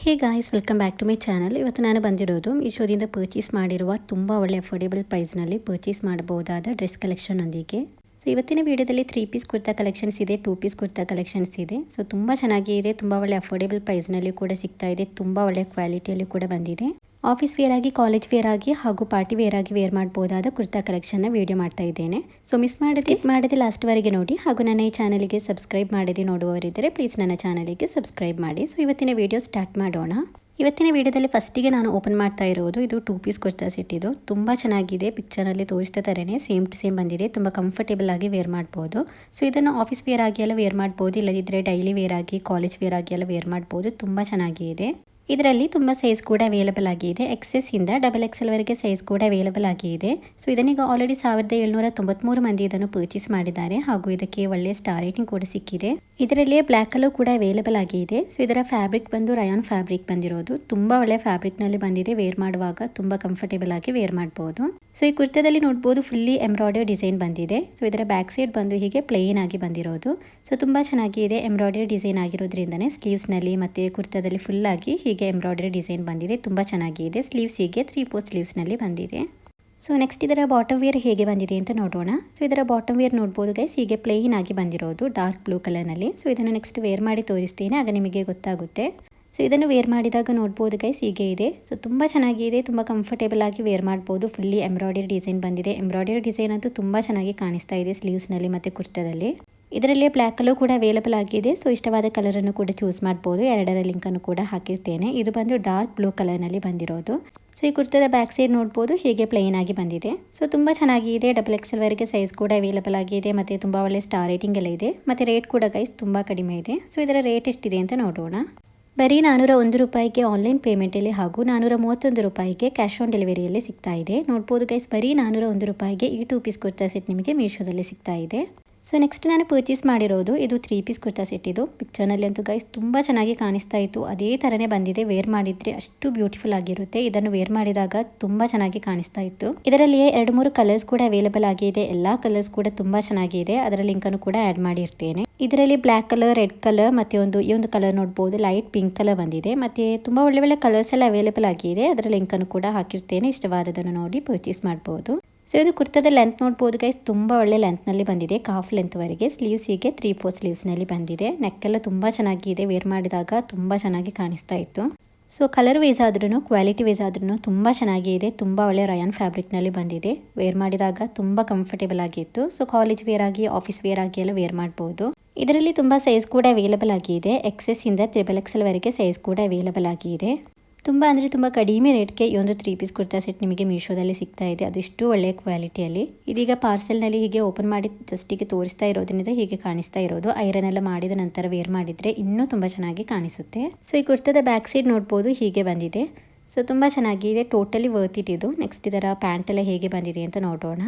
Hey guys, welcome back to my channel. ಇವತ್ತು ನಾನು ಬಂದಿರೋದು ಮೀಶೋದಿಂದ ಪರ್ಚೇಸ್ ಮಾಡಿರುವ ತುಂಬ ಒಳ್ಳೆ ಅಫೋರ್ಡೆಬಲ್ ಪ್ರೈಸ್ನಲ್ಲಿ ಪರ್ಚೇಸ್ ಮಾಡಬಹುದಾದ ಡ್ರೆಸ್ ಕಲೆಕ್ಷನ್ ಒಂದಿಗೆ. ಸೊ ಇವತ್ತಿನ ವಿಡಿಯೋದಲ್ಲಿ 3 ಪೀಸ್ ಕುರ್ತಾ ಕಲೆಕ್ಷನ್ಸ್ ಇದೆ, 2 ಪೀಸ್ ಕುರ್ತಾ ಕಲೆಕ್ಷನ್ಸ್ ಇದೆ. ಸೊ ತುಂಬ ಚೆನ್ನಾಗಿದೆ, ತುಂಬ ಒಳ್ಳೆ ಅಫೋರ್ಡೆಬಲ್ ಪ್ರೈಸ್ನಲ್ಲಿ ಕೂಡ ಸಿಗ್ತಾ ಇದೆ, ತುಂಬ ಒಳ್ಳೆ ಕ್ವಾಲಿಟಿಯಲ್ಲಿ ಕೂಡ ಬಂದಿದೆ. ಆಫೀಸ್ ವೇರ್ ಆಗಿ, ಕಾಲೇಜ್ ವೇರ್ ಆಗಿ ಹಾಗೂ ಪಾರ್ಟಿ ವೇರ್ ಆಗಿ ವೇರ್ ಮಾಡಬಹುದಾದ ಕುರ್ತಾ ಕಲೆಕ್ಷನ್ನ ವಿಡಿಯೋ ಮಾಡ್ತಾ ಇದ್ದೇನೆ. ಸೊ ಮಿಸ್ ಮಾಡದೆ ಸ್ಕಿಪ್ ಮಾಡದೆ ಲಾಸ್ಟ್ ವರೆಗೆ ನೋಡಿ. ಹಾಗೂ ನನ್ನ ಈ ಚಾನಲ್ಗೆ ಸಬ್ಸ್ಕ್ರೈಬ್ ಮಾಡದೆ ನೋಡುವವರಿದ್ದರೆ ಪ್ಲೀಸ್ ನನ್ನ ಚಾನಲ್ಗೆ ಸಬ್ಸ್ಕ್ರೈಬ್ ಮಾಡಿ. ಸೊ ಇವತ್ತಿನ ವಿಡಿಯೋ ಸ್ಟಾರ್ಟ್ ಮಾಡೋಣ. ಇವತ್ತಿನ ವಿಡಿಯೋದಲ್ಲಿ ಫಸ್ಟಿಗೆ ನಾನು ಓಪನ್ ಮಾಡ್ತಾ ಇರೋದು ಇದು 2 ಪೀಸ್ ಕುರ್ತಾ ಸೆಟ್. ಇದು ತುಂಬ ಚೆನ್ನಾಗಿದೆ, ಪಿಕ್ಚರ್ನಲ್ಲಿ ತೋರಿಸ್ತಾ ಥರನೇ ಸೇಮ್ ಟು ಸೇಮ್ ಬಂದಿದೆ, ತುಂಬ ಕಂಫರ್ಟೇಬಲ್ ಆಗಿ ವೇರ್ ಮಾಡ್ಬೋದು. ಸೊ ಇದನ್ನು ಆಫೀಸ್ ವೇರ್ ಆಗಿ ಎಲ್ಲ ವೇರ್ ಮಾಡ್ಬೋದು, ಇಲ್ಲದಿದ್ದರೆ ಡೈಲಿ ವೇರ್ ಆಗಿ, ಕಾಲೇಜ್ ವೇರ್ ಆಗಿ ಎಲ್ಲ ವೇರ್ ಮಾಡ್ಬೋದು. ತುಂಬ ಚೆನ್ನಾಗಿದೆ. ಇದರಲ್ಲಿ ತುಂಬ ಸೈಜ್ ಕೂಡ ಅವೈಲೇಬಲ್ ಆಗಿದೆ, ಎಕ್ಸೆಸ್ ಇಂದ XXL ವರೆಗೆ ಸೈಜ್ ಕೂಡ ಅವೈಲೇಬಲ್ ಆಗಿದೆ. ಸೊ ಇದನ್ನೀಗ ಆಲ್ರೆಡಿ 1793 ಮಂದಿ ಇದನ್ನು ಪರ್ಚೇಸ್ ಮಾಡಿದ್ದಾರೆ ಹಾಗೂ ಇದಕ್ಕೆ ಒಳ್ಳೆ ಸ್ಟಾರ್ ರೇಟಿಂಗ್ ಕೂಡ ಸಿಕ್ಕಿದೆ. ಇದರಲ್ಲಿ ಬ್ಲ್ಯಾಕ್ ಕಲರ್ ಕೂಡ ಅವೈಲೇಬಲ್ ಆಗಿದೆ. ಸೊ ಇದರ ಫ್ಯಾಬ್ರಿಕ್ ಬಂದು ರಯಾನ್ ಫ್ಯಾಬ್ರಿಕ್ ಬಂದಿರೋದು, ತುಂಬಾ ಒಳ್ಳೆ ಫ್ಯಾಬ್ರಿಕ್ ನಲ್ಲಿ ಬಂದಿದೆ. ವೇರ್ ಮಾಡುವಾಗ ತುಂಬಾ ಕಂಫರ್ಟೇಬಲ್ ಆಗಿ ವೇರ್ ಮಾಡಬಹುದು. ಸೊ ಈ ಕುರ್ತಾದಲ್ಲಿ ನೋಡಬಹುದು ಫುಲ್ಲಿ ಎಂಬ್ರಾಯ್ಡರಿ ಡಿಸೈನ್ ಬಂದಿದೆ. ಸೊ ಇದರ ಬ್ಯಾಕ್ ಸೈಡ್ ಬಂದು ಹೀಗೆ ಪ್ಲೇನ್ ಆಗಿ ಬಂದಿರೋದು. ಸೊ ತುಂಬಾ ಚೆನ್ನಾಗಿದೆ, ಎಂಬ್ರಾಯ್ಡರಿ ಡಿಸೈನ್ ಆಗಿರೋದ್ರಿಂದನೇ ಸ್ಲೀವ್ಸ್ ನಲ್ಲಿ ಮತ್ತೆ ಕುರ್ತಾದಲ್ಲಿ ಫುಲ್ ಆಗಿ ಎಂಬ್ರಾಯ್ಡರಿ ಡಿಸೈನ್ ಬಂದಿದೆ, ತುಂಬಾ ಚೆನ್ನಾಗಿದೆ. ಸ್ಲೀವ್ಸ್ ಹೀಗೆ 3/4 ಸ್ಲೀವ್ಸ್ ನಲ್ಲಿ ಬಂದಿದೆ. ಸೊ ನೆಕ್ಸ್ಟ್ ಇದರ ಬಾಟಮ್ ವೇರ್ ಹೇಗೆ ಬಂದಿದೆ ಅಂತ ನೋಡೋಣ. ಸೊ ಇದರ ಬಾಟಮ್ ವೇರ್ ನೋಡಬಹುದು ಗೈಸ್, ಹೀಗೆ ಪ್ಲೇನ್ ಆಗಿ ಬಂದಿರೋದು ಡಾರ್ಕ್ ಬ್ಲೂ ಕಲರ್ ನಲ್ಲಿ. ಸೊ ಇದನ್ನು ನೆಕ್ಸ್ಟ್ ವೇರ್ ಮಾಡಿ ತೋರಿಸ್ತೇನೆ, ಆಗ ನಿಮಗೆ ಗೊತ್ತಾಗುತ್ತೆ. ಸೊ ಇದನ್ನು ವೇರ್ ಮಾಡಿದಾಗ ನೋಡಬಹುದು ಗೈಸ್ ಹೀಗೆ ಇದೆ. ಸೊ ತುಂಬಾ ಚೆನ್ನಾಗಿದೆ, ತುಂಬಾ ಕಂಫರ್ಟೇಬಲ್ ಆಗಿ ವೇರ್ ಮಾಡಬಹುದು. ಫುಲ್ಲಿ ಎಂಬ್ರಾಯ್ಡರಿ ಡಿಸೈನ್ ಬಂದಿದೆ. ಎಂಬ್ರಾಯ್ಡರಿ ಡಿಸೈನ್ ಅಂತೂ ತುಂಬಾ ಚೆನ್ನಾಗಿ ಕಾಣಿಸ್ತಾ ಇದೆ ಸ್ಲೀವ್ಸ್ ನಲ್ಲಿ ಮತ್ತೆ ಕುರ್ತಾದಲ್ಲಿ. ಇದರಲ್ಲಿ ಬ್ಲ್ಯಾಕ್ ಕಲರ್ ಕೂಡ ಅವೈಲೇಬಲ್ ಆಗಿದೆ. ಸೊ ಇಷ್ಟವಾದ ಕಲರ್ ಅನ್ನು ಕೂಡ ಚೂಸ್ ಮಾಡಬಹುದು. ಎರಡರ ಲಿಂಕ್ ಅನ್ನು ಕೂಡ ಹಾಕಿರ್ತೇನೆ. ಇದು ಬಂದು ಡಾರ್ಕ್ ಬ್ಲೂ ಕಲರ್ ನಲ್ಲಿ ಬಂದಿರೋದು. ಸೊ ಈ ಕುರ್ತಾದ ಬ್ಯಾಕ್ ಸೈಡ್ ನೋಡಬಹುದು ಹೇಗೆ ಪ್ಲೇನ್ ಆಗಿ ಬಂದಿದೆ. ಸೊ ತುಂಬಾ ಚೆನ್ನಾಗಿದೆ, XXL ವರೆಗೆ ಸೈಜ್ ಕೂಡ ಅವೈಲೇಬಲ್ ಆಗಿದೆ, ಮತ್ತೆ ತುಂಬಾ ಒಳ್ಳೆ ಸ್ಟಾರ್ ರೇಟಿಂಗ್ ಎಲ್ಲ ಇದೆ, ಮತ್ತೆ ರೇಟ್ ಕೂಡ ಗೈಸ್ ತುಂಬಾ ಕಡಿಮೆ ಇದೆ. ಸೊ ಇದರ ರೇಟ್ ಎಷ್ಟಿದೆ ಅಂತ ನೋಡೋಣ. ಬರೀ 401 ರೂಪಾಯಿಗೆ ಆನ್ಲೈನ್ ಪೇಮೆಂಟಲ್ಲಿ ಹಾಗೂ 431 ರೂಪಾಯಿಗೆ ಕ್ಯಾಶ್ ಆನ್ ಡೆಲಿವರಿಯಲ್ಲಿ ಸಿಗ್ತಾ ಇದೆ. ನೋಡ್ಬೋದು ಗೈಸ್, ಬರೀ 401 ರೂಪಾಯಿಗೆ ಈ 2 ಪೀಸ್ ಕುರ್ತಾ ಸೆಟ್ ನಿಮಗೆ ಮೀಶೋದಲ್ಲಿ ಸಿಗ್ತಾ ಇದೆ. ಸೊ ನೆಕ್ಸ್ಟ್ ನಾನು ಪರ್ಚೇಸ್ ಮಾಡಿರೋದು ಇದು 3 ಪೀಸ್ ಕುರ್ತಾ ಸೆಟ್. ಇದು ಪಿಕ್ಚರ್ನಲ್ಲಿ ಅಂತೂ ಗೈಸ್ ತುಂಬ ಚೆನ್ನಾಗಿ ಕಾಣಿಸ್ತಾ ಇತ್ತು, ಅದೇ ಥರನೇ ಬಂದಿದೆ. ವೇರ್ ಮಾಡಿದರೆ ಅಷ್ಟು ಬ್ಯೂಟಿಫುಲ್ ಆಗಿರುತ್ತೆ. ಇದನ್ನು ವೇರ್ ಮಾಡಿದಾಗ ತುಂಬ ಚೆನ್ನಾಗಿ ಕಾಣಿಸ್ತಾ ಇತ್ತು. ಇದರಲ್ಲಿ 2-3 ಕಲರ್ಸ್ ಕೂಡ ಅವೈಲೇಬಲ್ ಆಗಿದೆ. ಎಲ್ಲ ಕಲರ್ಸ್ ಕೂಡ ತುಂಬ ಚೆನ್ನಾಗಿದೆ. ಅದರ ಲಿಂಕನ್ನು ಕೂಡ ಆ್ಯಡ್ ಮಾಡಿರ್ತೇನೆ. ಇದರಲ್ಲಿ ಬ್ಲ್ಯಾಕ್ ಕಲರ್, ರೆಡ್ ಕಲರ್ ಮತ್ತೆ ಈ ಒಂದು ಕಲರ್ ನೋಡ್ಬೋದು, ಲೈಟ್ ಪಿಂಕ್ ಕಲರ್ ಬಂದಿದೆ. ಮತ್ತೆ ತುಂಬ ಒಳ್ಳೆ ಕಲರ್ಸ್ ಎಲ್ಲ ಅವೈಲೇಬಲ್ ಆಗಿದೆ. ಅದರ ಲಿಂಕನ್ನು ಕೂಡ ಹಾಕಿರ್ತೇನೆ, ಇಷ್ಟವಾದದನ್ನು ನೋಡಿ ಪರ್ಚೇಸ್ ಮಾಡಬಹುದು. ಸೊ ಇದು ಕುರ್ತಾದ ಲೆಂತ್ ನೋಡ್ಬೋದು ಗೈಸ್, ತುಂಬ ಒಳ್ಳೆ ಲೆಂತ್ನಲ್ಲಿ ಬಂದಿದೆ, ಕಾಫ್ ಲೆಂತ್ವರೆಗೆ. ಸ್ಲೀವ್ಸ್ ಹೀಗೆ 3/4 ಸ್ಲೀವ್ಸ್ನಲ್ಲಿ ಬಂದಿದೆ. ನೆಕ್ಕೆಲ್ಲ ತುಂಬ ಚೆನ್ನಾಗಿದೆ, ವೇರ್ ಮಾಡಿದಾಗ ತುಂಬ ಚೆನ್ನಾಗಿ ಕಾಣಿಸ್ತಾ ಇತ್ತು. ಸೊ ಕಲರ್ ವೈಸ್ ಆದ್ರೂ, ಕ್ವಾಲಿಟಿ ವೈಸ್ ಆದ್ರೂ ತುಂಬ ಚೆನ್ನಾಗಿದೆ. ತುಂಬ ಒಳ್ಳೆ ರಯಾನ್ ಫ್ಯಾಬ್ರಿಕ್ನಲ್ಲಿ ಬಂದಿದೆ. ವೇರ್ ಮಾಡಿದಾಗ ತುಂಬ ಕಂಫರ್ಟೇಬಲ್ ಆಗಿತ್ತು. ಸೊ ಕಾಲೇಜ್ ವೇರ್ ಆಗಿ, ಆಫೀಸ್ ವೇರ್ ಆಗಿ ಎಲ್ಲ ವೇರ್ ಮಾಡ್ಬೋದು. ಇದರಲ್ಲಿ ತುಂಬ ಸೈಜ್ ಕೂಡ ಅವೈಲೇಬಲ್ ಆಗಿದೆ. XS ಇಂದ XXL ವರೆಗೆ ಸೈಜ್ ಕೂಡ ಅವೈಲೇಬಲ್ ಆಗಿದೆ. ತುಂಬ ಕಡಿಮೆ ರೇಟ್ಗೆ ಈ ಒಂದು 3 ಪೀಸ್ ಕುರ್ತಾ ಸೆಟ್ ನಿಮಗೆ ಮೀಶೋದಲ್ಲಿ ಸಿಗ್ತಾ ಇದೆ, ಅದೆಷ್ಟು ಒಳ್ಳೆಯ ಕ್ವಾಲಿಟಿಯಲ್ಲಿ. ಇದೀಗ ಪಾರ್ಸೆಲ್ನಲ್ಲಿ ಹೀಗೆ ಓಪನ್ ಮಾಡಿ ಜಸ್ಟಿಗೆ ತೋರಿಸ್ತಾ ಇರೋದ್ರಿಂದ ಹೀಗೆ ಕಾಣಿಸ್ತಾ ಇರೋದು. ಐರನ್ ಎಲ್ಲ ಮಾಡಿದ ನಂತರ ವೇರ್ ಮಾಡಿದರೆ ಇನ್ನೂ ತುಂಬ ಚೆನ್ನಾಗಿ ಕಾಣಿಸುತ್ತೆ. ಸೊ ಈ ಕುರ್ತಾದ ಬ್ಯಾಕ್ ಸೈಡ್ ನೋಡ್ಬೋದು ಹೀಗೆ ಬಂದಿದೆ. ಸೊ ತುಂಬ ಚೆನ್ನಾಗಿದೆ, ಟೋಟಲಿ ವರ್ತ್ ಇಟ್ ಇದು. ನೆಕ್ಸ್ಟ್ ಇದರ ಪ್ಯಾಂಟ್ ಎಲ್ಲ ಹೇಗೆ ಬಂದಿದೆ ಅಂತ ನೋಡೋಣ.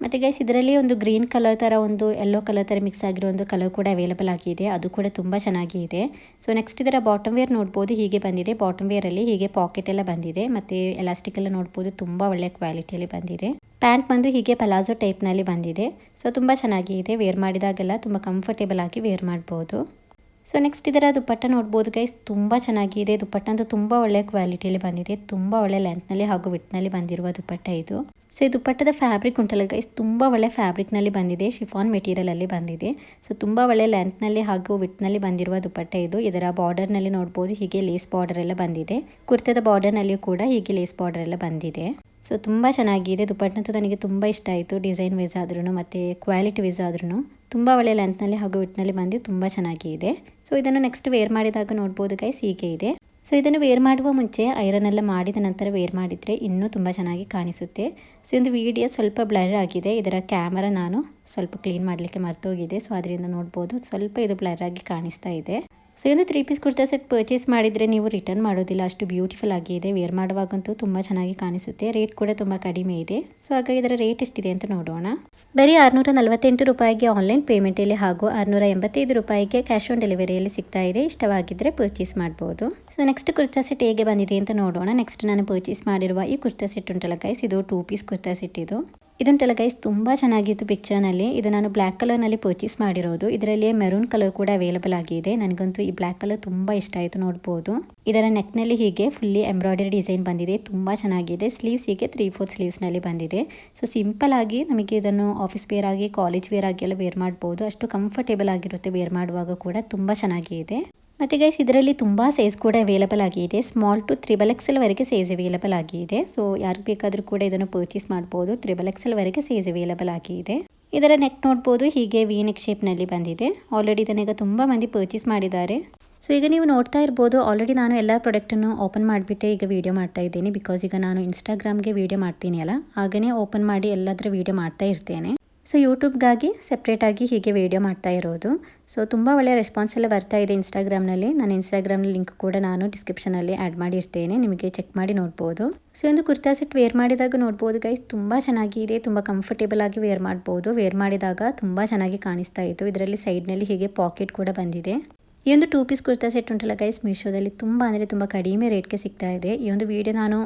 ಮತ್ತು ಗೈಸ್ ಇದರಲ್ಲಿ ಒಂದು ಗ್ರೀನ್ ಕಲರ್ ಥರ, ಒಂದು ಯೆಲ್ಲೋ ಕಲರ್ ಥರ ಮಿಕ್ಸ್ ಆಗಿರೋ ಒಂದು ಕಲರ್ ಕೂಡ ಅವೈಲೇಬಲ್ ಆಗಿದೆ, ಅದು ಕೂಡ ತುಂಬ ಚೆನ್ನಾಗಿದೆ. ಸೊ ನೆಕ್ಸ್ಟ್ ಇದರ ಬಾಟಮ್ ವೇರ್ ನೋಡ್ಬೋದು ಹೀಗೆ ಬಂದಿದೆ. ಬಾಟಮ್ ವೇರಲ್ಲಿ ಹೀಗೆ ಪಾಕೆಟ್ ಎಲ್ಲ ಬಂದಿದೆ, ಮತ್ತು ಎಲಾಸ್ಟಿಕ್ ಎಲ್ಲ ನೋಡ್ಬೋದು, ತುಂಬ ಒಳ್ಳೆ ಕ್ವಾಲಿಟಿಯಲ್ಲಿ ಬಂದಿದೆ. ಪ್ಯಾಂಟ್ ಬಂದು ಹೀಗೆ ಪಲಾಜೋ ಟೈಪ್ನಲ್ಲಿ ಬಂದಿದೆ. ಸೊ ತುಂಬ ಚೆನ್ನಾಗಿದೆ, ವೇರ್ ಮಾಡಿದಾಗೆಲ್ಲ ತುಂಬ ಕಂಫರ್ಟೇಬಲ್ ಆಗಿ ವೇರ್ ಮಾಡ್ಬೋದು. ಸೊ ನೆಕ್ಸ್ಟ್ ಇದರ ದುಪ್ಪಟ್ಟ ನೋಡ್ಬೋದು ಗೈಸ್, ತುಂಬ ಚೆನ್ನಾಗಿದೆ. ದುಪ್ಪಟ್ಟ ಅಂತೂ ತುಂಬ ಒಳ್ಳೆ ಕ್ವಾಲಿಟಿಯಲ್ಲಿ ಬಂದಿದೆ, ತುಂಬ ಒಳ್ಳೆ ಲೆಂತ್ನಲ್ಲಿ ಹಾಗೂ ವಿಟ್ನಲ್ಲಿ ಬಂದಿರುವ ದುಪ್ಪಟ್ಟ ಇದು. ಸೊ ಈ ದುಪ್ಪಟ್ಟದ ಫ್ಯಾಬ್ರಿಕ್ ಉಂಟಲ್ಲ ಗೈಸ್, ತುಂಬ ಒಳ್ಳೆ ಫ್ಯಾಬ್ರಿಕ್ನಲ್ಲಿ ಬಂದಿದೆ, ಶಿಫಾನ್ ಮೆಟೀರಿಯಲಲ್ಲಿ ಬಂದಿದೆ. ಸೊ ತುಂಬ ಒಳ್ಳೆ ಲೆಂತ್ನಲ್ಲಿ ಹಾಗೂ ವಿಟ್ನಲ್ಲಿ ಬಂದಿರುವ ದುಪ್ಪಟ್ಟ ಇದು. ಇದರ ಬಾರ್ಡರ್ನಲ್ಲಿ ನೋಡ್ಬೋದು ಹೀಗೆ ಲೇಸ್ ಬಾರ್ಡರ್ ಎಲ್ಲ ಬಂದಿದೆ. ಕುರ್ತಾದ ಬಾರ್ಡರ್ನಲ್ಲಿಯೂ ಕೂಡ ಹೀಗೆ ಲೇಸ್ ಬಾರ್ಡರ್ ಎಲ್ಲ ಬಂದಿದೆ. ಸೊ ತುಂಬ ಚೆನ್ನಾಗಿದೆ. ದುಪ್ಪಟ್ಟ ಅಂತೂ ನನಗೆ ತುಂಬ ಇಷ್ಟ ಆಯಿತು, ಡಿಸೈನ್ ವೈಸ್ ಆದ್ರೂ ಮತ್ತು ಕ್ವಾಲಿಟಿ ವೈಸ್ ಆದ್ರೂ ತುಂಬ ಒಳ್ಳೆ ಲೆಂತ್ನಲ್ಲಿ ಹಾಗೂ ವಿಟ್ನಲ್ಲಿ ಬಂದು ತುಂಬ ಚೆನ್ನಾಗಿದೆ. ಸೊ ಇದನ್ನು ನೆಕ್ಸ್ಟ್ ವೇರ್ ಮಾಡಿದಾಗ ನೋಡ್ಬೋದು ಗೈಸ್ ಹೀಗೆ ಇದೆ. ಸೊ ಇದನ್ನು ವೇರ್ ಮಾಡುವ ಮುಂಚೆ ಐರನ್ ಎಲ್ಲ ಮಾಡಿದ ನಂತರ ವೇರ್ ಮಾಡಿದರೆ ಇನ್ನೂ ತುಂಬ ಚೆನ್ನಾಗಿ ಕಾಣಿಸುತ್ತೆ. ಸೊ ಒಂದು ವಿಡಿಯೋ ಸ್ವಲ್ಪ ಬ್ಲರ್ ಆಗಿದೆ, ಇದರ ಕ್ಯಾಮರಾ ನಾನು ಸ್ವಲ್ಪ ಕ್ಲೀನ್ ಮಾಡಲಿಕ್ಕೆ ಮರ್ತೋಗಿದೆ. ಸೊ ಅದರಿಂದ ನೋಡ್ಬೋದು ಸ್ವಲ್ಪ ಇದು ಬ್ಲರ್ ಆಗಿ ಕಾಣಿಸ್ತಾ ಇದೆ. ಸೊ ಒಂದು 3 ಪೀಸ್ ಕುರ್ತಾ ಸೆಟ್ ಪರ್ಚೇಸ್ ಮಾಡಿದರೆ ನೀವು ರಿಟರ್ನ್ ಮಾಡೋದಿಲ್ಲ, ಅಷ್ಟು ಬ್ಯೂಟಿಫುಲ್ ಆಗಿದೆ. ವೇರ್ ಮಾಡುವಾಗಂತೂ ತುಂಬ ಚೆನ್ನಾಗಿ ಕಾಣಿಸುತ್ತೆ. ರೇಟ್ ಕೂಡ ತುಂಬ ಕಡಿಮೆ ಇದೆ. ಸೊ ಹಾಗಾಗಿ ಇದರ ರೇಟ್ ಎಷ್ಟಿದೆ ಅಂತ ನೋಡೋಣ. ಬರೀ 648 ರೂಪಾಯಿಗೆ ಆನ್ಲೈನ್ ಪೇಮೆಂಟಲ್ಲಿ ಹಾಗೂ 685 ರೂಪಾಯಿಗೆ ಕ್ಯಾಶ್ ಆನ್ ಡೆಲಿವರಿಯಲ್ಲಿ ಸಿಗ್ತಾ ಇದೆ. ಇಷ್ಟವಾಗಿದ್ದರೆ ಪರ್ಚೇಸ್ ಮಾಡ್ಬೋದು. ಸೊ ನೆಕ್ಸ್ಟ್ ಕುರ್ತಾ ಸೆಟ್ ಹೇಗೆ ಬಂದಿದೆ ಅಂತ ನೋಡೋಣ. ನೆಕ್ಸ್ಟ್ ನಾನು ಪರ್ಚೇಸ್ ಮಾಡಿರುವ ಈ ಕುರ್ತಾ ಸೆಟ್ ಉಂಟಲ್ಲ ಗೈಸ್, ಇದು 2 ಪೀಸ್ ಕುರ್ತಾ ಸೆಟ್ ಇದು. ಇದುಂಟಲ್ಲ ಗೈಸ್ ತುಂಬ ಚೆನ್ನಾಗಿತ್ತು ಪಿಕ್ಚರ್ನಲ್ಲಿ. ಇದು ನಾನು ಬ್ಲ್ಯಾಕ್ ಕಲರ್ನಲ್ಲಿ ಪರ್ಚೇಸ್ ಮಾಡಿರೋದು. ಇದರಲ್ಲಿ ಮೆರೂನ್ ಕಲರ್ ಕೂಡ ಅವೈಲೇಬಲ್ ಆಗಿದೆ. ನನಗಂತೂ ಈ ಬ್ಲ್ಯಾಕ್ ಕಲರ್ ತುಂಬ ಇಷ್ಟ ಆಯಿತು. ನೋಡ್ಬೋದು ಇದರ ನೆಕ್ನಲ್ಲಿ ಹೀಗೆ ಫುಲ್ಲಿ ಎಂಬ್ರಾಯ್ಡರಿ ಡಿಸೈನ್ ಬಂದಿದೆ. ತುಂಬ ಚೆನ್ನಾಗಿದೆ. ಸ್ಲೀವ್ಸ್ ಹೀಗೆ 3/4 ಸ್ಲೀವ್ಸ್ನಲ್ಲಿ ಬಂದಿದೆ. ಸೊ ಸಿಂಪಲ್ ಆಗಿ ನಮಗೆ ಇದನ್ನು ಆಫೀಸ್ ವೇರ್ ಆಗಿ ಕಾಲೇಜ್ ವೇರ್ ಆಗಿ ಎಲ್ಲ ವೇರ್ ಮಾಡ್ಬೋದು. ಅಷ್ಟು ಕಂಫರ್ಟೇಬಲ್ ಆಗಿರುತ್ತೆ ವೇರ್ ಮಾಡುವಾಗ ಕೂಡ. ತುಂಬ ಚೆನ್ನಾಗಿದೆ. ಮತ್ತು ಗೈಸ್ ಇದರಲ್ಲಿ ತುಂಬ ಸೈಜ್ ಕೂಡ ಅವೈಲೇಬಲ್ ಆಗಿದೆ. ಸ್ಮಾಲ್ ಟು XXL ವರೆಗೆ ಸೈಜ್ ಅವೈಲೇಬಲ್ ಆಗಿದೆ. ಸೊ ಯಾರಿಗೆ ಬೇಕಾದರೂ ಕೂಡ ಇದನ್ನು ಪರ್ಚೇಸ್ ಮಾಡ್ಬೋದು. XXL ವರೆಗೆ ಸೈಜ್ ಅವೈಲೇಬಲ್ ಆಗಿದೆ. ಇದರ ನೆಕ್ ನೋಡ್ಬೋದು ಹೀಗೆ ವಿ ನೆಕ್ ಶೇಪ್ನಲ್ಲಿ ಬಂದಿದೆ. ಆಲ್ರೆಡಿ ಇದನ್ನೀಗ ತುಂಬ ಮಂದಿ ಪರ್ಚೇಸ್ ಮಾಡಿದ್ದಾರೆ. ಸೊ ಈಗ ನೀವು ನೋಡ್ತಾ ಇರ್ಬೋದು, ಆಲ್ರೆಡಿ ನಾನು ಎಲ್ಲ ಪ್ರಾಡಕ್ಟನ್ನು ಓಪನ್ ಮಾಡಿಬಿಟ್ಟೆ ಈಗ ವೀಡಿಯೋ ಮಾಡ್ತಾ ಇದ್ದೀನಿ. ಬಿಕಾಸ್ ಈಗ ನಾನು ಇನ್ಸ್ಟಾಗ್ರಾಮ್ಗೆ ವೀಡಿಯೋ ಮಾಡ್ತೀನಿ ಅಲ್ಲ, ಹಾಗೆಯೇ ಓಪನ್ ಮಾಡಿ ಎಲ್ಲದರ ವೀಡಿಯೋ ಮಾಡ್ತಾ ಇರ್ತೇನೆ. ಸೊ ಯೂಟ್ಯೂಬ್ಗಾಗಿ ಸೆಪ್ರೇಟಾಗಿ ಹೀಗೆ ವೀಡಿಯೋ ಮಾಡ್ತಾ ಇರೋದು. ಸೊ ತುಂಬ ಒಳ್ಳೆಯ ರೆಸ್ಪಾನ್ಸ್ ಎಲ್ಲ ಬರ್ತಾ ಇದೆ ಇನ್ಸ್ಟಾಗ್ರಾಮ್ನಲ್ಲಿ. ನಾನು ಇನ್ಸ್ಟಾಗ್ರಾಮ್ನಲ್ಲಿ ಲಿಂಕ್ ಕೂಡ ನಾನು ಡಿಸ್ಕ್ರಿಪ್ಷನಲ್ಲಿ ಆ್ಯಡ್ ಮಾಡಿರ್ತೇನೆ, ನಿಮಗೆ ಚೆಕ್ ಮಾಡಿ ನೋಡ್ಬೋದು. ಸೊ ಒಂದು ಕುರ್ತಾ ಸೆಟ್ ವೇರ್ ಮಾಡಿದಾಗ ನೋಡ್ಬೋದು ಗೈಸ್, ತುಂಬ ಚೆನ್ನಾಗಿದೆ. ತುಂಬ ಕಂಫರ್ಟೇಬಲ್ ಆಗಿ ವೇರ್ ಮಾಡ್ಬೋದು. ವೇರ್ ಮಾಡಿದಾಗ ತುಂಬ ಚೆನ್ನಾಗಿ ಕಾಣಿಸ್ತಾ ಇತ್ತು. ಇದರಲ್ಲಿ ಸೈಡ್ನಲ್ಲಿ ಹೀಗೆ ಪಾಕೆಟ್ ಕೂಡ ಬಂದಿದೆ. ಈ ಒಂದು 2 ಪೀಸ್ ಕುರ್ತಾ ಸೆಟ್ ಉಂಟಲ್ಲ ಗೈಸ್, ಮೀಶೋದಲ್ಲಿ ತುಂಬ ಅಂದರೆ ತುಂಬ ಕಡಿಮೆ ರೇಟ್ಗೆ ಸಿಗ್ತಾ ಇದೆ. ಈ ಒಂದು ವಿಡಿಯೋ ನಾನು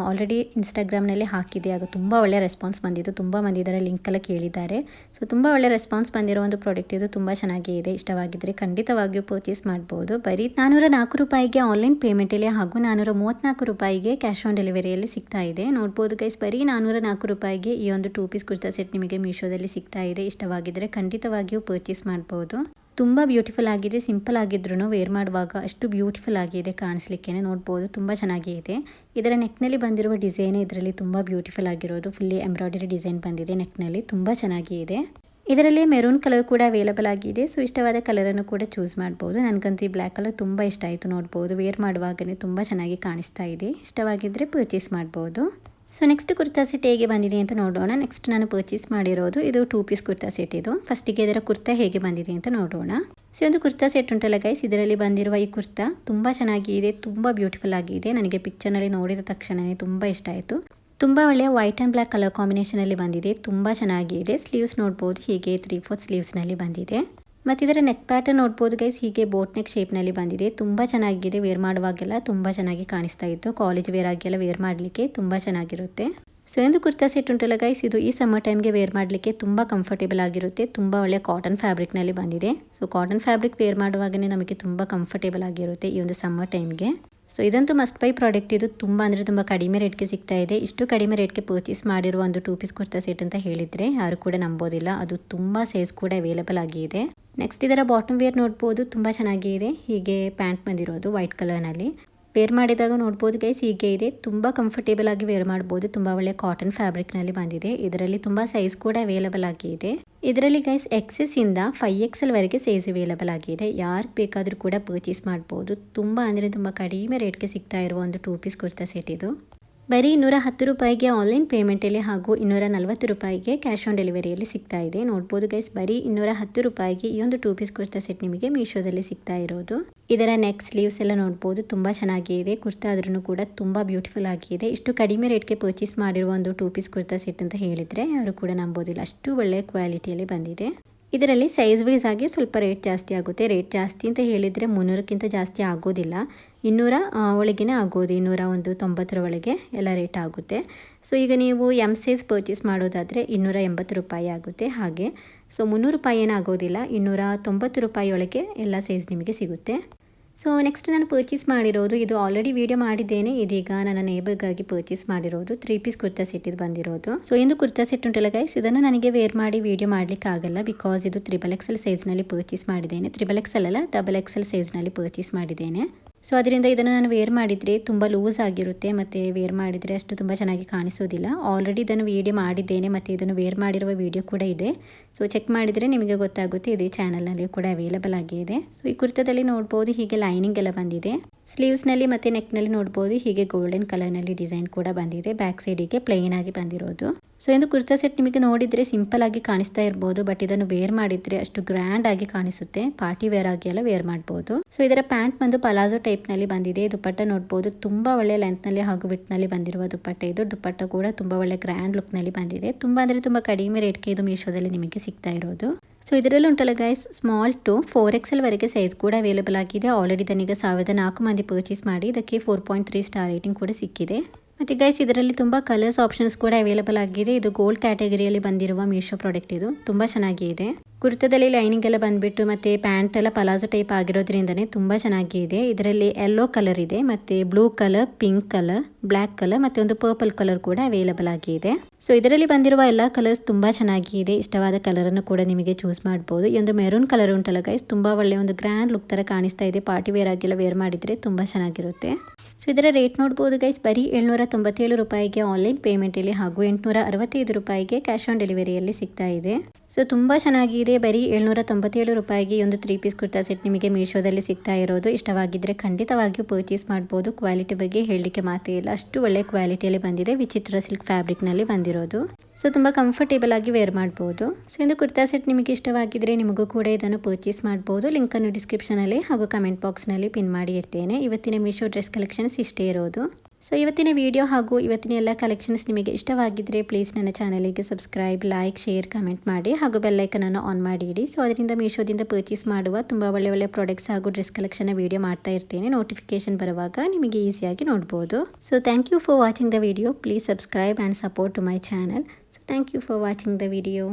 ಆಲ್ರೆಡಿ ಇನ್ಸ್ಟಾಗ್ರಾಮ್ನಲ್ಲಿ ಹಾಕಿದ್ದೆ. ಆಗ ತುಂಬ ಒಳ್ಳೆಯ ರೆಸ್ಪಾನ್ಸ್ ಬಂದಿತ್ತು. ತುಂಬ ಮಂದಿ ಇದರ ಲಿಂಕೆಲ್ಲ ಕೇಳಿದ್ದಾರೆ. ಸೊ ತುಂಬ ಒಳ್ಳೆಯ ರೆಸ್ಪಾನ್ಸ್ ಬಂದಿರೋ ಒಂದು ಪ್ರಾಡಕ್ಟ್ ಇದು. ತುಂಬ ಚೆನ್ನಾಗಿ ಇದೆ. ಇಷ್ಟವಾಗಿದ್ದರೆ ಖಂಡಿತವಾಗಿಯೂ ಪರ್ಚೇಸ್ ಮಾಡ್ಬೋದು. ಬರೀ 404 ರೂಪಾಯಿಗೆ ಆನ್ಲೈನ್ ಪೇಮೆಂಟಲ್ಲಿ ಹಾಗೂ 434 ರೂಪಾಯಿಗೆ ಕ್ಯಾಶ್ ಆನ್ ಡೆಲಿವರಿಯಲ್ಲಿ ಸಿಗ್ತಾ ಇದೆ. ನೋಡ್ಬೋದು ಗೈಸ್, ಬರೀ 404 ರೂಪಾಯಿಗೆ ಈ ಒಂದು 2 ಪೀಸ್ ಕುರ್ತಾ ಸೆಟ್ ನಿಮಗೆ ಮೀಶೋದಲ್ಲಿ ಸಿಗ್ತಾ ಇದೆ. ಇಷ್ಟವಾಗಿದ್ದರೆ ಖಂಡಿತವಾಗಿಯೂ ಪರ್ಚೇಸ್ ಮಾಡ್ಬೋದು. ತುಂಬ ಬ್ಯೂಟಿಫುಲ್ ಆಗಿದೆ. ಸಿಂಪಲ್ ಆಗಿದ್ರೂ ವೇರ್ ಮಾಡುವಾಗ ಅಷ್ಟು ಬ್ಯೂಟಿಫುಲ್ ಆಗಿದೆ ಕಾಣಿಸ್ಲಿಕ್ಕೆ. ನೋಡ್ಬೋದು ತುಂಬ ಚೆನ್ನಾಗಿದೆ. ಇದರ ನೆಕ್ನಲ್ಲಿ ಬಂದಿರುವ ಡಿಸೈನ್ ಇದರಲ್ಲಿ ತುಂಬ ಬ್ಯೂಟಿಫುಲ್ ಆಗಿರೋದು. ಫುಲ್ಲಿ ಎಂಬ್ರಾಯ್ಡರಿ ಡಿಸೈನ್ ಬಂದಿದೆ ನೆಕ್ನಲ್ಲಿ. ತುಂಬ ಚೆನ್ನಾಗಿದೆ. ಇದರಲ್ಲಿ ಮೆರೂನ್ ಕಲರ್ ಕೂಡ ಅವೈಲೇಬಲ್ ಆಗಿದೆ. ಸೊ ಇಷ್ಟವಾದ ಕಲರನ್ನು ಕೂಡ ಚೂಸ್ ಮಾಡ್ಬೋದು. ನನಗಂತೂ ಈ ಬ್ಲ್ಯಾಕ್ ಕಲರ್ ತುಂಬ ಇಷ್ಟ ಆಯಿತು. ನೋಡ್ಬೋದು ವೇರ್ ಮಾಡುವಾಗಲೇ ತುಂಬ ಚೆನ್ನಾಗಿ ಕಾಣಿಸ್ತಾ ಇದೆ. ಇಷ್ಟವಾಗಿದ್ದರೆ ಪರ್ಚೇಸ್ ಮಾಡ್ಬೋದು. ಸೊ ನೆಕ್ಸ್ಟ್ ಕುರ್ತಾ ಸೆಟ್ ಹೇಗೆ ಬಂದಿದೆ ಅಂತ ನೋಡೋಣ. ನೆಕ್ಸ್ಟ್ ನಾನು ಪರ್ಚೇಸ್ ಮಾಡಿರೋದು ಇದು 2 ಪೀಸ್ ಕುರ್ತಾ ಸೆಟ್ ಇದು. ಫಸ್ಟಿಗೆ ಇದರ ಕುರ್ತಾ ಹೇಗೆ ಬಂದಿದೆ ಅಂತ ನೋಡೋಣ. ಸೊ ಒಂದು ಕುರ್ತಾ ಸೆಟ್ ಉಂಟಲ್ಲ ಗೈಸ್, ಇದರಲ್ಲಿ ಬಂದಿರುವ ಈ ಕುರ್ತಾ ತುಂಬ ಚೆನ್ನಾಗಿದೆ. ತುಂಬ ಬ್ಯೂಟಿಫುಲ್ ಆಗಿದೆ. ನನಗೆ ಪಿಕ್ಚರ್ನಲ್ಲಿ ನೋಡಿದ ತಕ್ಷಣವೇ ತುಂಬ ಇಷ್ಟ ಆಯಿತು. ತುಂಬ ಒಳ್ಳೆಯ ವೈಟ್ ಆ್ಯಂಡ್ ಬ್ಲ್ಯಾಕ್ ಕಲರ್ ಕಾಂಬಿನೇಷನಲ್ಲಿ ಬಂದಿದೆ. ತುಂಬ ಚೆನ್ನಾಗಿದೆ. ಸ್ಲೀವ್ಸ್ ನೋಡ್ಬೋದು ಹೀಗೆ 3/4 ಸ್ಲೀವ್ಸ್ನಲ್ಲಿ ಬಂದಿದೆ. ಮತ್ತು ಇದರ ನೆಕ್ ಪ್ಯಾಟರ್ನ್ ನೋಡ್ಬೋದು ಗೈಸ್, ಹೀಗೆ ಬೋಟ್ ನೆಕ್ ಶೇಪ್ನಲ್ಲಿ ಬಂದಿದೆ. ತುಂಬ ಚೆನ್ನಾಗಿದೆ. ವೇರ್ ಮಾಡುವಾಗೆಲ್ಲ ತುಂಬ ಚೆನ್ನಾಗಿ ಕಾಣಿಸ್ತಾ ಇತ್ತು. ಕಾಲೇಜ್ ವೇರ್ ಆಗೆಲ್ಲ ವೇರ್ ಮಾಡಲಿಕ್ಕೆ ತುಂಬ ಚೆನ್ನಾಗಿರುತ್ತೆ. ಸೊ ಒಂದು ಕುರ್ತಾ ಸೆಟ್ ಉಂಟಲ್ಲ ಗೈಸ್, ಇದು ಈ ಸಮ್ಮರ್ ಟೈಮ್ಗೆ ವೇರ್ ಮಾಡಲಿಕ್ಕೆ ತುಂಬ ಕಂಫರ್ಟೇಬಲ್ ಆಗಿರುತ್ತೆ. ತುಂಬ ಒಳ್ಳೆಯ ಕಾಟನ್ ಫ್ಯಾಬ್ರಿಕ್ನಲ್ಲಿ ಬಂದಿದೆ. ಸೊ ಕಾಟನ್ ಫ್ಯಾಬ್ರಿಕ್ ವೇರ್ ಮಾಡುವಾಗಲೇ ನಮಗೆ ತುಂಬ ಕಂಫರ್ಟೇಬಲ್ ಆಗಿರುತ್ತೆ ಈ ಒಂದು ಸಮ್ಮರ್ ಟೈಮ್ಗೆ. ಸೊ ಇದಂತೂ ಮಸ್ಟ್ ಬೈ ಪ್ರಾಡಕ್ಟ್. ಇದು ತುಂಬ ಅಂದರೆ ತುಂಬ ಕಡಿಮೆ ರೇಟ್ಗೆ ಸಿಗ್ತಾ ಇದೆ. ಇಷ್ಟು ಕಡಿಮೆ ರೇಟ್ಗೆ ಪರ್ಚೇಸ್ ಮಾಡಿರುವ ಒಂದು 2 ಪೀಸ್ ಕುರ್ತಾ ಸೆಟ್ ಅಂತ ಹೇಳಿದರೆ ಯಾರು ಕೂಡ ನಂಬೋದಿಲ್ಲ. ಅದು ತುಂಬ ಸೈಜ್ ಕೂಡ ಅವೈಲೇಬಲ್ ಆಗಿದೆ. ನೆಕ್ಸ್ಟ್ ಇದರ ಬಾಟಮ್ ವೇರ್ ನೋಡ್ಬೋದು ತುಂಬ ಚೆನ್ನಾಗಿದೆ. ಹೀಗೆ ಪ್ಯಾಂಟ್ ಬಂದಿರೋದು ವೈಟ್ ಕಲರ್ನಲ್ಲಿ. ವೇರ್ ಮಾಡಿದಾಗ ನೋಡ್ಬೋದು ಗೈಸ್ ಹೀಗೆ ಇದೆ. ತುಂಬ ಕಂಫರ್ಟೇಬಲ್ ಆಗಿ ವೇರ್ ಮಾಡ್ಬೋದು. ತುಂಬ ಒಳ್ಳೆಯ ಕಾಟನ್ ಫ್ಯಾಬ್ರಿಕ್ನಲ್ಲಿ ಬಂದಿದೆ. ಇದರಲ್ಲಿ ತುಂಬ ಸೈಜ್ ಕೂಡ ಅವೈಲೇಬಲ್ ಆಗಿದೆ. ಇದರಲ್ಲಿ ಗೈಸ್ XS ಇಂದ 5XL ವರೆಗೆ ಸೈಜ್ ಅವೈಲೇಬಲ್ ಆಗಿದೆ. ಯಾರು ಬೇಕಾದರೂ ಕೂಡ ಪರ್ಚೇಸ್ ಮಾಡ್ಬೋದು. ತುಂಬ ಅಂದರೆ ತುಂಬ ಕಡಿಮೆ ರೇಟ್ಗೆ ಸಿಗ್ತಾ ಇರುವ ಒಂದು 2 ಪೀಸ್ ಕುರ್ತಾ ಸೆಟ್ ಇದು. ಬರೀ 210 ರೂಪಾಯಿಗೆ ಆನ್ಲೈನ್ ಪೇಮೆಂಟಲ್ಲಿ ಹಾಗೂ 240 ರೂಪಾಯಿಗೆ ಕ್ಯಾಶ್ ಆನ್ ಡೆಲಿವರಿಯಲ್ಲಿ ಸಿಗ್ತಾ ಇದೆ. ನೋಡ್ಬೋದು ಗೈಸ್, ಬರೀ 210 ರೂಪಾಯಿಗೆ ಈ ಒಂದು 2 ಪೀಸ್ ಕುರ್ತಾ ಸೆಟ್ ನಿಮಗೆ ಮೀಶೋದಲ್ಲಿ ಸಿಗ್ತಾ ಇರೋದು. ಇದರ ನೆಕ್ ಸ್ಲೀವ್ಸ್ ಎಲ್ಲ ನೋಡ್ಬೋದು ತುಂಬ ಚೆನ್ನಾಗಿದೆ. ಕುರ್ತಾ ಆದ್ರೂ ಕೂಡ ತುಂಬ ಬ್ಯೂಟಿಫುಲ್ ಆಗಿದೆ. ಇಷ್ಟು ಕಡಿಮೆ ರೇಟ್ಗೆ ಪರ್ಚೇಸ್ ಮಾಡಿರುವ ಒಂದು 2 ಪೀಸ್ ಕುರ್ತಾ ಸೆಟ್ ಅಂತ ಹೇಳಿದರೆ ಯಾರು ಕೂಡ ನಂಬೋದಿಲ್ಲ. ಅಷ್ಟು ಒಳ್ಳೆಯ ಕ್ವಾಲಿಟಿಯಲ್ಲಿ ಬಂದಿದೆ. ಇದರಲ್ಲಿ ಸೈಜ್ ವೈಸ್ ಆಗಿ ಸ್ವಲ್ಪ ರೇಟ್ ಜಾಸ್ತಿ ಆಗುತ್ತೆ. ರೇಟ್ ಜಾಸ್ತಿ ಅಂತ ಹೇಳಿದರೆ 300ಕ್ಕಿಂತ ಜಾಸ್ತಿ ಆಗೋದಿಲ್ಲ. 200 ಒಳಗೇ ಆಗೋದು. 290 ಒಳಗೆ ಎಲ್ಲ ರೇಟ್ ಆಗುತ್ತೆ. ಸೊ ಈಗ ನೀವು ಎಮ್ ಸೈಜ್ ಪರ್ಚೇಸ್ ಮಾಡೋದಾದರೆ 280 ರೂಪಾಯಿ ಆಗುತ್ತೆ. ಹಾಗೆ ಸೊ 300 ರೂಪಾಯಿ ಏನಾಗೋದಿಲ್ಲ. 290 ರೂಪಾಯಿ ಒಳಗೆ ಎಲ್ಲ ಸೈಜ್ ನಿಮಗೆ ಸಿಗುತ್ತೆ. ಸೊ ನೆಕ್ಸ್ಟ್ ನಾನು ಪರ್ಚೇಸ್ ಮಾಡಿರೋದು ಇದು ಆಲ್ರೆಡಿ ವಿಡಿಯೋ ಮಾಡಿದ್ದೇನೆ. ಇದೀಗ ನನ್ನ ನೇಬರ್ಗಾಗಿ ಪರ್ಚೇಸ್ ಮಾಡಿರೋದು 3 ಪೀಸ್ ಕುರ್ತಾ ಸೆಟ್ ಇದು ಬಂದಿರೋದು. ಸೊ ಇಂದು ಕುರ್ತಾ ಸೆಟ್ ಉಂಟಲ್ಲ ಗೈಸ್, ಇದನ್ನು ನನಗೆ ವೇರ್ ಮಾಡಿ ವಿಡಿಯೋ ಮಾಡಲಿಕ್ಕೆ ಆಗಲ್ಲ. ಬಿಕಾಸ್ ಇದು XXL ಸೈಜ್ನಲ್ಲಿ ಪರ್ಚೇಸ್ ಮಾಡಿದ್ದೇನೆ. XXL ಅಲ್ಲ, XXL ಸೈಜ್ನಲ್ಲಿ ಪರ್ಚೇಸ್ ಮಾಡಿದ್ದೇನೆ. ಸೊ ಅದರಿಂದ ಇದನ್ನು ನಾನು ವೇರ್ ಮಾಡಿದರೆ ತುಂಬ ಲೂಸ್ ಆಗಿರುತ್ತೆ ಮತ್ತು ವೇರ್ ಮಾಡಿದರೆ ಅಷ್ಟು ತುಂಬ ಚೆನ್ನಾಗಿ ಕಾಣಿಸೋದಿಲ್ಲ. ಆಲ್ರೆಡಿ ಇದನ್ನು ವಿಡಿಯೋ ಮಾಡಿದ್ದೇನೆ ಮತ್ತು ಇದನ್ನು ವೇರ್ ಮಾಡಿರುವ ವಿಡಿಯೋ ಕೂಡ ಇದೆ. ಸೊ ಚೆಕ್ ಮಾಡಿದರೆ ನಿಮಗೆ ಗೊತ್ತಾಗುತ್ತೆ. ಇದೇ ಚಾನಲ್ನಲ್ಲಿ ಕೂಡ ಅವೈಲೇಬಲ್ ಆಗಿದೆ. ಸೊ ಈ ಕುರ್ತಾದಲ್ಲಿ ನೋಡ್ಬೋದು ಹೀಗೆ ಲೈನಿಂಗ್ ಎಲ್ಲ ಬಂದಿದೆ. ಸ್ಲೀವ್ಸ್ನಲ್ಲಿ ಮತ್ತು ನೆಕ್ನಲ್ಲಿ ನೋಡ್ಬೋದು ಹೀಗೆ ಗೋಲ್ಡನ್ ಕಲರ್ನಲ್ಲಿ ಡಿಸೈನ್ ಕೂಡ ಬಂದಿದೆ. ಬ್ಯಾಕ್ ಸೈಡಿಗೆ ಪ್ಲೇನ್ ಆಗಿ ಬಂದಿರೋದು. ಸೊ ಇದು ಕುರ್ತಾ ಸೆಟ್ ನಿಮಗೆ ನೋಡಿದರೆ ಸಿಂಪಲ್ ಆಗಿ ಕಾಣಿಸ್ತಾ ಇರ್ಬೋದು. ಬಟ್ ಇದನ್ನು ವೇರ್ ಮಾಡಿದರೆ ಅಷ್ಟು ಗ್ರ್ಯಾಂಡ್ ಆಗಿ ಕಾಣಿಸುತ್ತೆ. ಪಾರ್ಟಿ ವೇರ್ ಆಗಿ ಎಲ್ಲ ವೇರ್ ಮಾಡ್ಬೋದು. ಸೊ ಇದರ ಪ್ಯಾಂಟ್ ಬಂದು ಪಲಾಜೋ ಟೈಪ್ನಲ್ಲಿ ಬಂದಿದೆ. ದುಪ್ಪಟ್ಟ ನೋಡ್ಬೋದು ತುಂಬ ಒಳ್ಳೆ ಲೆಂತ್ನಲ್ಲಿ ಹಾಗೂ ವಿಡ್ತ್ನಲ್ಲಿ ಬಂದಿರುವ ದುಪ್ಪಟ್ಟ ಇದು. ದುಪ್ಪಟ್ಟ ಕೂಡ ತುಂಬ ಒಳ್ಳೆ ಗ್ರ್ಯಾಂಡ್ ಲುಕ್ನಲ್ಲಿ ಬಂದಿದೆ. ತುಂಬ ಅಂದರೆ ತುಂಬ ಕಡಿಮೆ ರೇಟ್ಗೆ ಇದು ಮೀಶೋದಲ್ಲಿ ನಿಮಗೆ ಸಿಗ್ತಾ ಇರೋದು. ಸೊ ಇದರಲ್ಲಿ ಉಂಟಲ್ಲ ಗೈಸ್, ಸ್ಮಾಲ್ ಟು 4XL ವರೆಗೆ ಸೈಜ್ ಕೂಡ ಅವೈಲೇಬಲ್ ಆಗಿದೆ. ಆಲ್ರೆಡಿ ಇದನ್ನೀಗ 1004 ಮಂದಿ ಪರ್ಚೇಸ್ ಮಾಡಿ ಇದಕ್ಕೆ 4.3 ಸ್ಟಾರ್ ರೇಟಿಂಗ್ ಕೂಡ ಸಿಕ್ಕಿದೆ. ಮತ್ತು ಗೈಸ್ ಇದರಲ್ಲಿ ತುಂಬ ಕಲರ್ಸ್ ಆಪ್ಷನ್ಸ್ ಕೂಡ ಅವೈಲೇಬಲ್ ಆಗಿದೆ. ಇದು ಗೋಲ್ಡ್ ಕ್ಯಾಟಗರಿಯಲ್ಲಿ ಬಂದಿರುವ ಮೀಶೋ ಪ್ರಾಡಕ್ಟ್. ಇದು ತುಂಬ ಚೆನ್ನಾಗಿದೆ. ಕುರ್ತಾದಲ್ಲಿ ಲೈನಿಂಗ್ ಎಲ್ಲ ಬಂದ್ಬಿಟ್ಟು ಮತ್ತು ಪ್ಯಾಂಟ್ ಎಲ್ಲ ಪಲಾಜೋ ಟೈಪ್ ಆಗಿರೋದ್ರಿಂದನೇ ತುಂಬ ಚೆನ್ನಾಗಿದೆ. ಇದರಲ್ಲಿ ಯೆಲ್ಲೋ ಕಲರ್ ಇದೆ, ಮತ್ತು blue colour, pink colour, black colour ಮತ್ತು ಒಂದು ಪರ್ಪಲ್ ಕಲರ್ ಕೂಡ ಅವೈಲೇಬಲ್ ಆಗಿದೆ. ಸೊ ಇದರಲ್ಲಿ ಬಂದಿರುವ ಎಲ್ಲ ಕಲರ್ಸ್ ತುಂಬ ಚೆನ್ನಾಗಿದೆ. ಇಷ್ಟವಾದ ಕಲರನ್ನು ಕೂಡ ನಿಮಗೆ ಚೂಸ್ ಮಾಡ್ಬೋದು. ಈ ಒಂದು ಮೆರೂನ್ ಕಲರ್ ಉಂಟಲ್ಲ ಗೈಸ್, ತುಂಬ ಒಳ್ಳೆಯ ಒಂದು ಗ್ರ್ಯಾಂಡ್ ಲುಕ್ ಥರ ಕಾಣಿಸ್ತಾ ಇದೆ. ಪಾರ್ಟಿ ವೇರ್ ಆಗೆಲ್ಲ ವೇರ್ ಮಾಡಿದರೆ ತುಂಬ ಚೆನ್ನಾಗಿರುತ್ತೆ. ಸೊ ಇದರ ರೇಟ್ ನೋಡ್ಬೋದು ಗೈಸ್, ಬರೀ 797 ರೂಪಾಯಿಗೆ ಆನ್ಲೈನ್ ಪೇಮೆಂಟಲ್ಲಿ ಹಾಗೂ 865 ರೂಪಾಯಿಗೆ ಕ್ಯಾಶ್ ಆನ್ ಡೆಲಿವರಿಯಲ್ಲಿ ಸಿಗ್ತಾ ಇದೆ. ಸೊ ತುಂಬ ಚೆನ್ನಾಗಿದೆ. ಬರೀ 797 ರೂಪಾಯಿಗೆ ಒಂದು 3 ಪೀಸ್ ಕುರ್ತಾ ಸೆಟ್ ನಿಮಗೆ ಮೀಶೋದಲ್ಲಿ ಸಿಗ್ತಾ ಇರೋದು. ಇಷ್ಟವಾಗಿದ್ದರೆ ಖಂಡಿತವಾಗಿಯೂ ಪರ್ಚೇಸ್ ಮಾಡ್ಬೋದು. ಕ್ವಾಲಿಟಿ ಬಗ್ಗೆ ಹೇಳಲಿಕ್ಕೆ ಮಾತೇ ಇಲ್ಲ, ಅಷ್ಟು ಒಳ್ಳೆ ಕ್ವಾಲಿಟಿಯಲ್ಲಿ ಬಂದಿದೆ. ವಿಚಿತ್ರ ಸಿಲ್ಕ್ ಫ್ಯಾಬ್ರಿಕ್ನಲ್ಲಿ ಬಂದಿರೋದು. ಸೊ ತುಂಬ ಕಂಫರ್ಟೇಬಲ್ ಆಗಿ ವೇರ್ ಮಾಡ್ಬೋದು. ಸೊ ಇದು ಕುರ್ತಾ ಸೆಟ್ ನಿಮಗೆ ಇಷ್ಟವಾಗಿದ್ದರೆ ನಿಮಗೂ ಕೂಡ ಇದನ್ನು ಪರ್ಚೇಸ್ ಮಾಡ್ಬೋದು. ಲಿಂಕನ್ನು ಡಿಸ್ಕ್ರಿಪ್ಷನಲ್ಲಿ ಹಾಗೂ ಕಮೆಂಟ್ ಬಾಕ್ಸ್ನಲ್ಲಿ ಪಿನ್ ಮಾಡಿ ಇರ್ತೇನೆ. ಇವತ್ತಿನ ಮೀಶೋ ಡ್ರೆಸ್ ಕಲೆಕ್ಷನ್ಸ್ ಇಷ್ಟೇ ಇರೋದು. ಸೊ ಇವತ್ತಿನ ವಿಡಿಯೋ ಹಾಗೂ ಇವತ್ತಿನ ಎಲ್ಲ ಕಲೆಕ್ಷನ್ಸ್ ನಿಮಗೆ ಇಷ್ಟವಾಗಿದ್ದರೆ ಪ್ಲೀಸ್ ನನ್ನ ಚಾನಲಿಗೆ ಸಬ್ಸ್ಕ್ರೈಬ್, ಲೈಕ್, ಶೇರ್, ಕಮೆಂಟ್ ಮಾಡಿ ಹಾಗೂ ಬೆಲ್ಲೈಕನನ್ನು ಆನ್ ಮಾಡಿ ಇಡಿ. ಸೊ ಅದರಿಂದ ಮೀಶೋದಿಂದ ಪರ್ಚೇಸ್ ಮಾಡುವ ತುಂಬ ಒಳ್ಳೆ ಪ್ರಾಡಕ್ಟ್ಸ್ ಹಾಗೂ ಡ್ರೆಸ್ ಕಲೆಕ್ಷನ್ ವಿಡಿಯೋ ಮಾಡ್ತಾ ಇರ್ತೇನೆ. ನೋಟಿಫಿಕೇಶನ್ ಬರುವಾಗ ನಿಮಗೆ ಈಸಿಯಾಗಿ ನೋಡ್ಬೋದು. So thank you for watching the video. Please subscribe and support to my channel. So thank you for watching the video.